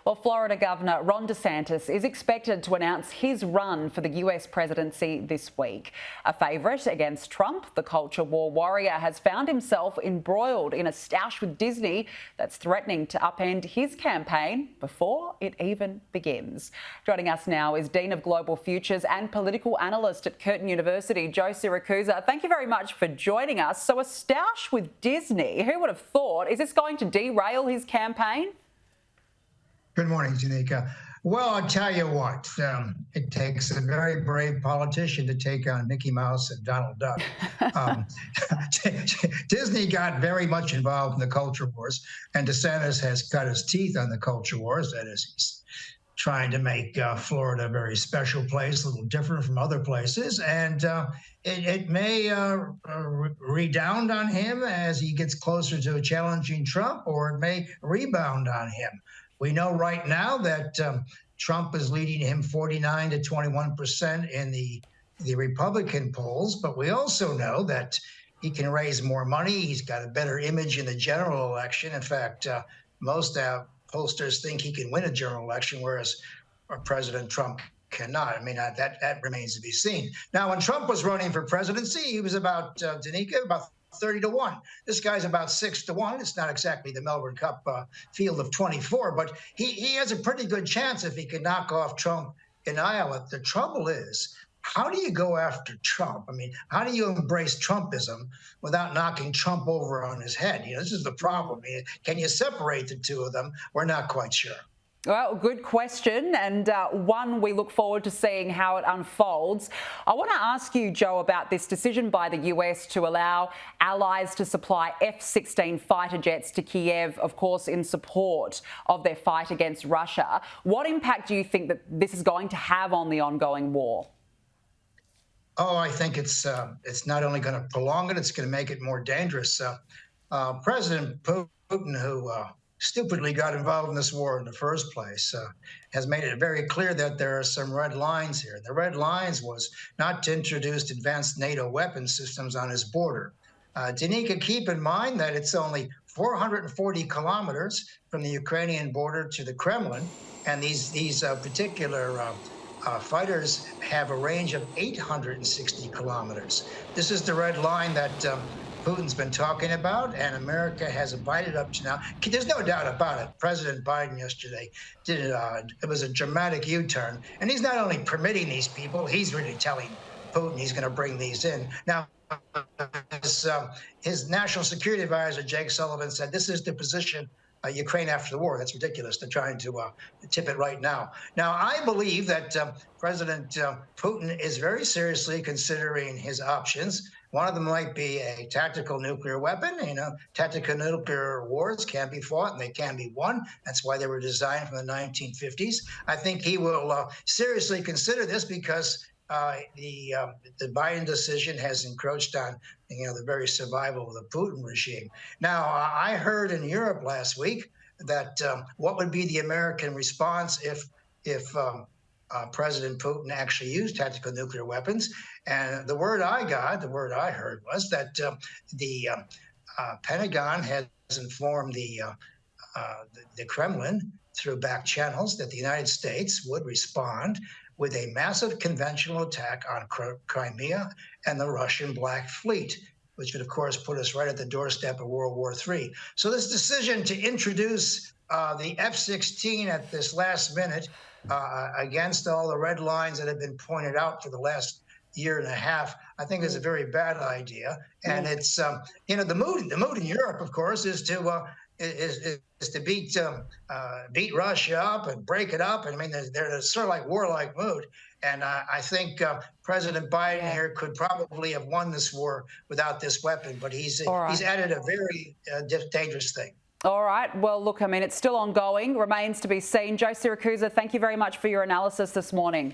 Well, Florida Governor Ron DeSantis is expected to announce his run for the US presidency this week. A favourite against Trump, the culture war warrior has found himself embroiled in a stoush with Disney that's threatening to upend his campaign before it even begins. Joining us now is Dean of Global Futures and political analyst at Curtin University, Joe Siracusa. Thank you very much for joining us. So a stoush with Disney, who would have thought? Is this going to derail his campaign? Good morning, Janika. Well, I'll tell you what, it takes a very brave politician to take on Mickey Mouse and Donald Duck. Disney got very much involved in the culture wars, and DeSantis has cut his teeth on the culture wars. That is, he's trying to make Florida a very special place, a little different from other places. And it may redound on him as he gets closer to challenging Trump, or it may rebound on him. We know right now that Trump is leading him 49 to 21% in the Republican polls, but we also know that he can raise more money. He's got a better image in the general election. In fact, most pollsters think he can win a general election, whereas President Trump cannot. I mean, that remains to be seen. Now, when Trump was running for presidency, he was about 30 to 1. This guy's about 6 to 1. It's not exactly the Melbourne Cup field of 24, but he has a pretty good chance if he can knock off Trump in Iowa. The trouble is, how do you go after Trump? I mean, how do you embrace Trumpism without knocking Trump over on his head? You know, this is the problem. Can you separate the two of them? We're not quite sure. Well, good question, and one we look forward to seeing how it unfolds. I want to ask you, Joe, about this decision by the US to allow allies to supply F-16 fighter jets to Kyiv, of course, in support of their fight against Russia. What impact do you think that this is going to have on the ongoing war? Oh, I think it's not only going to prolong it, it's going to make it more dangerous. President Putin, who stupidly got involved in this war in the first place, has made it very clear that there are some red lines here. The red lines was not to introduce advanced NATO weapon systems on his border. Danica, keep in mind that it's only 440 kilometers from the Ukrainian border to the Kremlin, and these particular fighters have a range of 860 kilometers. This is the red line that Putin's been talking about, and America has abided up to now. There's no doubt about it. President Biden yesterday did it was a dramatic U-turn, and he's not only permitting these people, he's really telling Putin he's going to bring these in. Now, his national security advisor, Jake Sullivan, said this is the position Ukraine after the war. That's ridiculous. They're trying to tip it right now. Now, I believe that President Putin is very seriously considering his options. One of them might be a tactical nuclear weapon. You know, tactical nuclear wars can be fought and they can be won. That's why they were designed from the 1950s. I think he will seriously consider this because the Biden decision has encroached on, the very survival of the Putin regime. Now, I heard in Europe last week that what would be the American response if President Putin actually used tactical nuclear weapons. And the word I heard was that the Pentagon has informed the Kremlin through back channels that the United States would respond with a massive conventional attack on Crimea and the Russian Black Fleet, which would, of course, put us right at the doorstep of World War III. So this decision to introduce the F-16 at this last minute against all the red lines that have been pointed out for the last year and a half, I think is a very bad idea. And it's, the mood in Europe, of course, is to beat Russia up and break it up. And I mean, they're sort of like warlike mood. And I think President Biden here could probably have won this war without this weapon. But he's added a very dangerous thing. All right. Well, look, I mean, it's still ongoing, remains to be seen. Joe Siracusa, thank you very much for your analysis this morning.